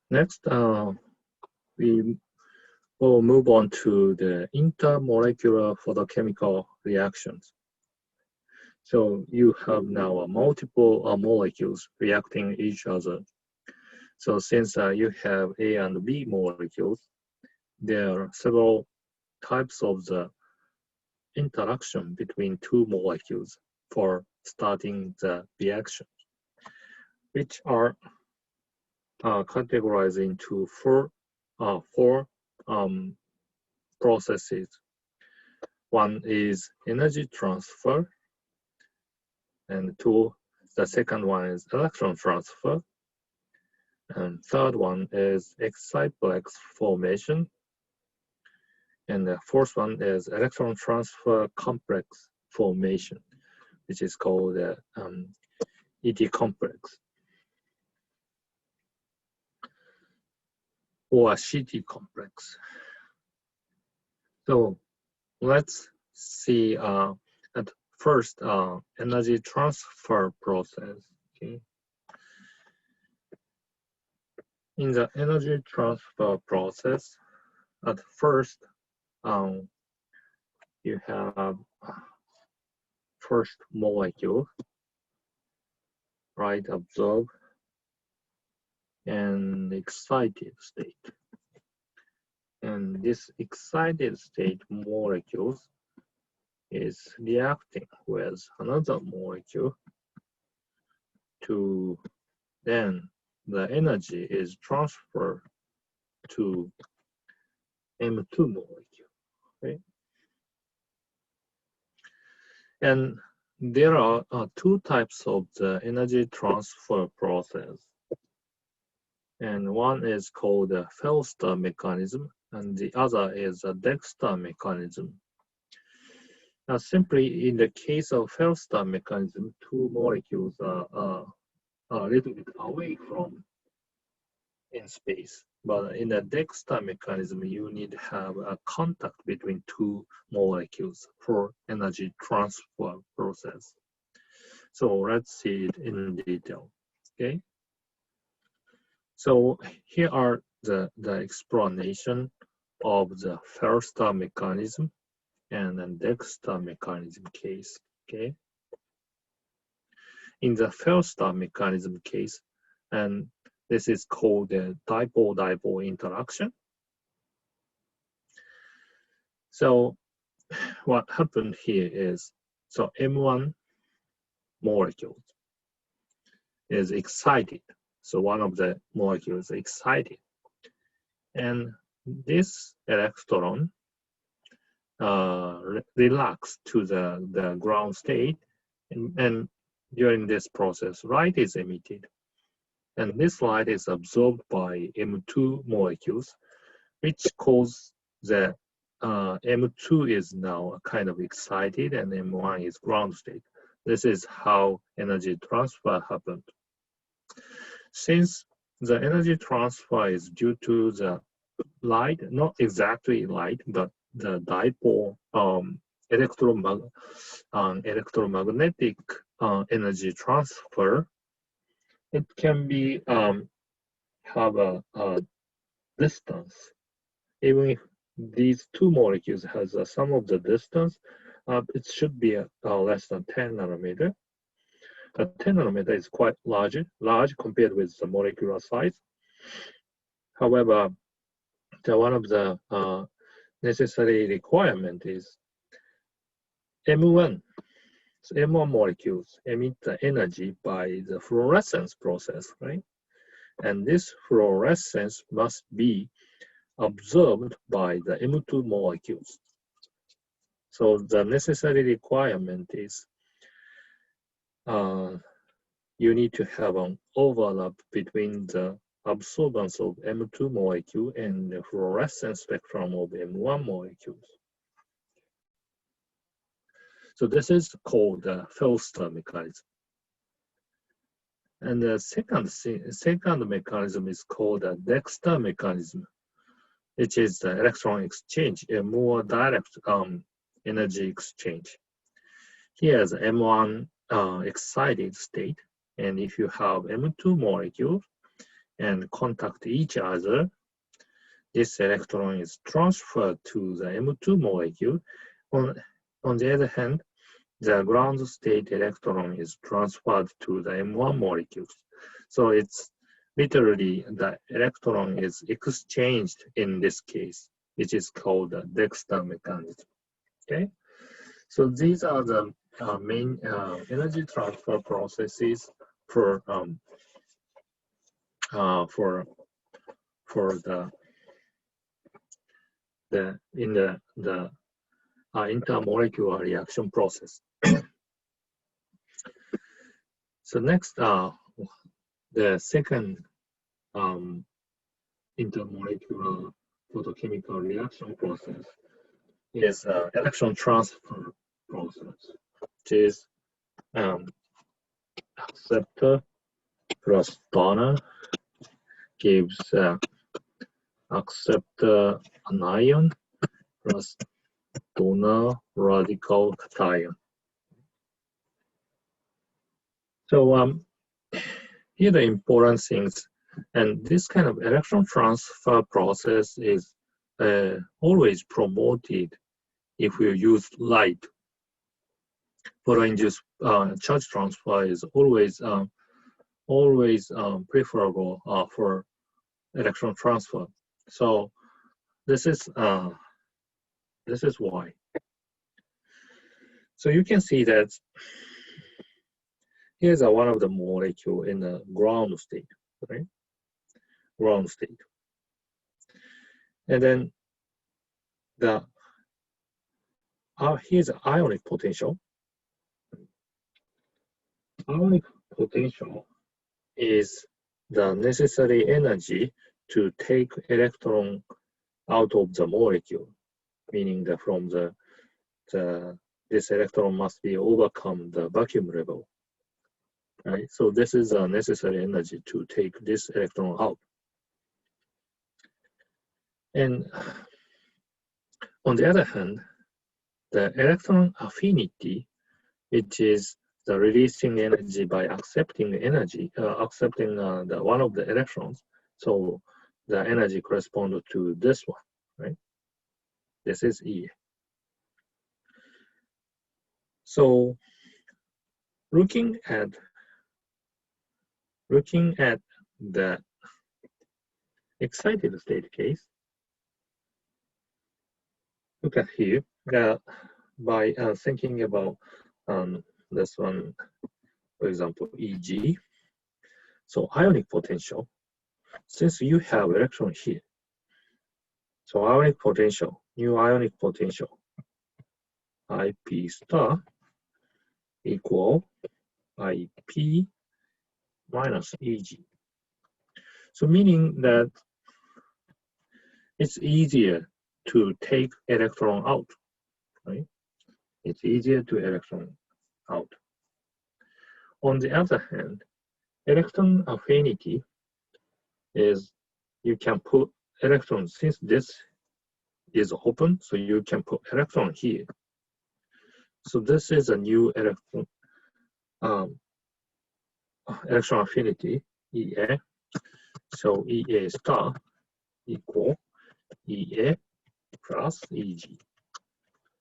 Next, we will move on to the intermolecular photochemical reactions. So you have now multiple molecules reacting each other. So since you have A and B molecules, there are several types of the interaction between two molecules for starting the reaction, which are categorized into four processes. One is energy transfer, and the second one is electron transfer, and third one is Exciplex formation, and the fourth one is electron transfer complex formation, which is called the ET complex or CT complex. So let's see at first energy transfer process. Okay. In the energy transfer process, at first you have first molecule, right, absorbed and excited state. And this excited state molecules is reacting with another molecule to then the energy is transferred to M2 molecule. Okay? And there are two types of the energy transfer process. And one is called the Felster mechanism, and the other is a Dexter mechanism. Now, simply in the case of Felster mechanism, two molecules are a little bit away from in space. But in the Dexter mechanism, you need to have a contact between two molecules for energy transfer process. So let's see it in detail, okay? So here are the explanation of the Felster mechanism and then Dexter mechanism case, okay? In the Felster mechanism case, and this is called the dipole-dipole interaction. So what happened here is, so M1 molecule is excited. So one of the molecules is excited. And this electron relaxed to the ground state. And during this process, light is emitted. And this light is absorbed by M2 molecules, which cause the M2 is now kind of excited and M1 is ground state. This is how energy transfer happened. Since the energy transfer is due to the light, not exactly light, but the dipole electromagnetic energy transfer, it can be have a distance. Even if these two molecules has a sum of the distance, it should be less than 10 nanometer. 10 nanometer is quite large compared with the molecular size. However, one of the necessary requirement is M1. So M1 molecules emit the energy by the fluorescence process, right? And this fluorescence must be absorbed by the M2 molecules. So the necessary requirement is you need to have an overlap between the absorbance of M2 molecule and the fluorescence spectrum of M1 molecules. So this is called the Felster mechanism. And the second mechanism is called the Dexter mechanism, which is the electron exchange, a more direct energy exchange. Here's M1 excited state, and if you have M2 molecule, and contact each other, this electron is transferred to the M2 molecule. On the other hand, the ground state electron is transferred to the M1 molecules. So it's literally the electron is exchanged in this case, which is called the Dexter mechanism. Okay, so these are the main energy transfer processes for the intermolecular reaction process. So next, the second intermolecular photochemical reaction process is electron transfer process, which is acceptor plus donor gives acceptor anion plus donor radical cation. So here the important things, and this kind of electron transfer process is always promoted if we use light. Photoinduced charge transfer is always preferable for electron transfer. So this is why. So you can see that here's one of the molecule in the ground state, right? Ground state. And then here's the ionic potential. Ionic potential is the necessary energy to take electron out of the molecule, meaning that from this electron must be overcome the vacuum level. Right? So this is a necessary energy to take this electron out. And on the other hand, the electron affinity, which is the releasing energy by accepting energy, accepting the one of the electrons. So the energy corresponds to this one, right? This is E. So looking at the excited state case, look at here by thinking about this one, for example, Eg. So ionic potential, since you have electron here, so ionic potential, new ionic potential, IP star equal IP minus Eg. So meaning that it's easier to take electron out, right? It's easier to electron out. On the other hand, electron affinity is you can put electron, since this is open, so you can put electron here. So this is a new electron affinity, EA. So EA star equal EA plus EG.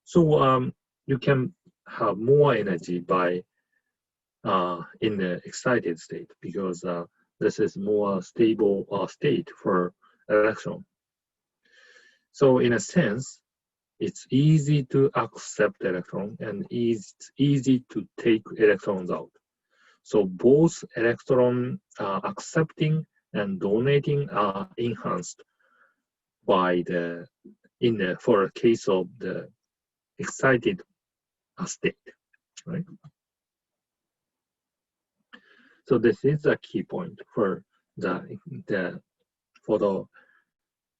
So you can have more energy by in the excited state, because this is more stable state for electron. So in a sense, it's easy to accept electron and it's easy to take electrons out. So both electron accepting and donating are enhanced by for a case of the excited state, right? So this is a key point for the photo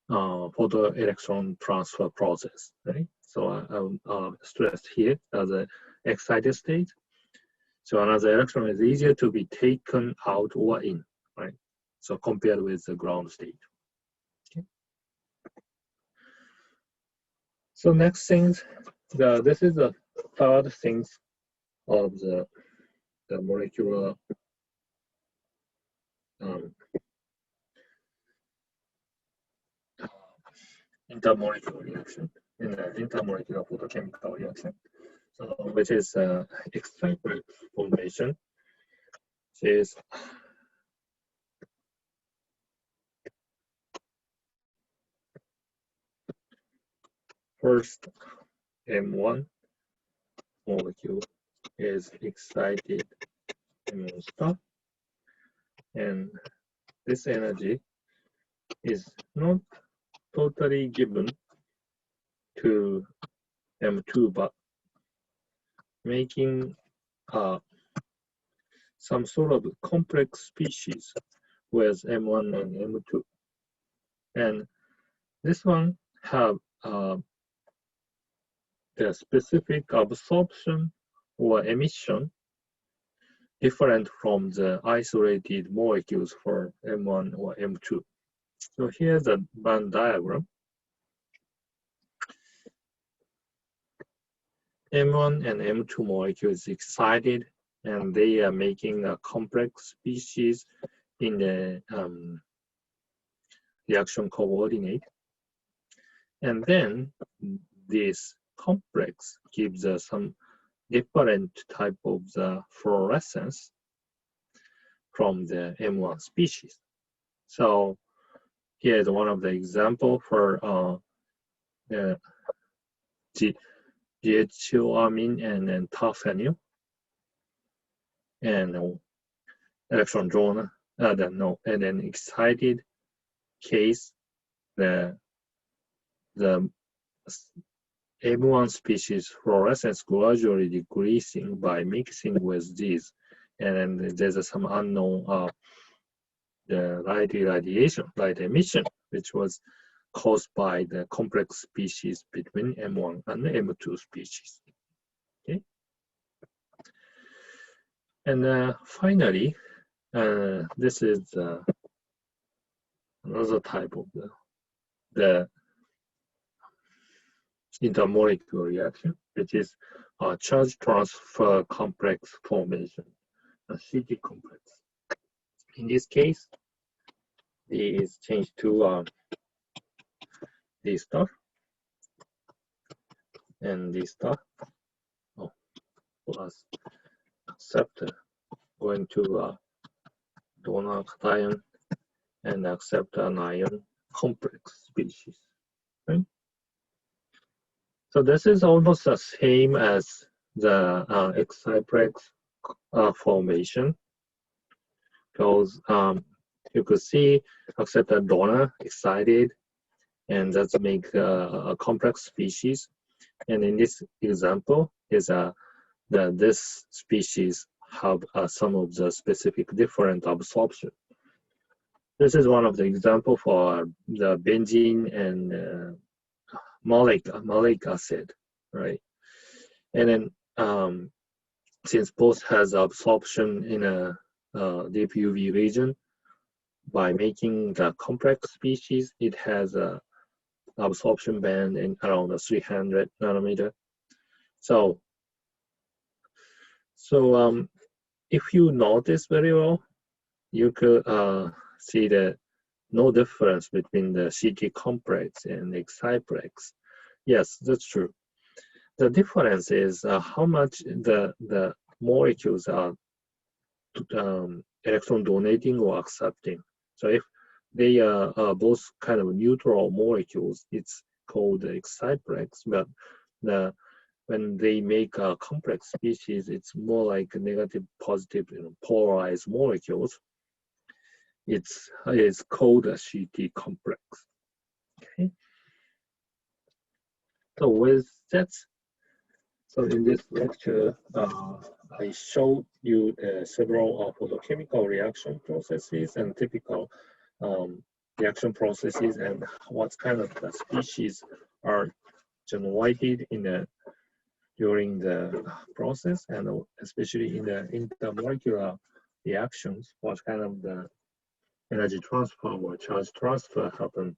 electron transfer process, right? So I'll stress here as an excited state. So another electron is easier to be taken out or in, right? So compared with the ground state. Okay. So next things, this is the third things of the molecular intermolecular reaction, in an intermolecular photochemical reaction, so which is Exciplex formation. Is first M1 molecule is excited M1 star, and this energy is not totally given to M2, but making some sort of complex species with M1 and M2. And this one have the specific absorption or emission different from the isolated molecules for M1 or M2. So here's a band diagram. M1 and M2 molecules excited, and they are making a complex species in the reaction coordinate. And then this complex gives us some different type of the fluorescence from the M1 species. So here's one of the example for the GHOamine and then tophenyl and electron donor, and then excited case, the M1 species fluorescence gradually decreasing by mixing with these, and then there's some unknown the light irradiation, light emission, which was caused by the complex species between M1 and the M2 species. Okay, and finally, this is another type of the intermolecular reaction, which is a charge transfer complex formation, a CT complex. In this case, D is changed to D star, and D star plus acceptor going to donor cation and accept an ion complex species. Right? So this is almost the same as the Exciplex formation, because you could see acceptor donor excited, and that's make a complex species. And in this example, is this species have some of the specific different absorption. This is one of the example for the benzene and malic acid, right? And then since both has absorption in a deep UV region, by making the complex species, it has a absorption band in around 300 nanometer. So if you notice very well, you could see that no difference between the CT complex and Exciplex. Yes, that's true. The difference is how much the molecules are electron donating or accepting. So if they are both kind of neutral molecules, it's called Exciplex. But when they make a complex species, it's more like negative, positive, polarized molecules. It's called a CT complex. Okay. So with that, so in this lecture, I showed you several photochemical reaction processes and typical reaction processes, and what kind of the species are generated during the process, and especially in the intermolecular reactions, what kind of the energy transfer or charge transfer happen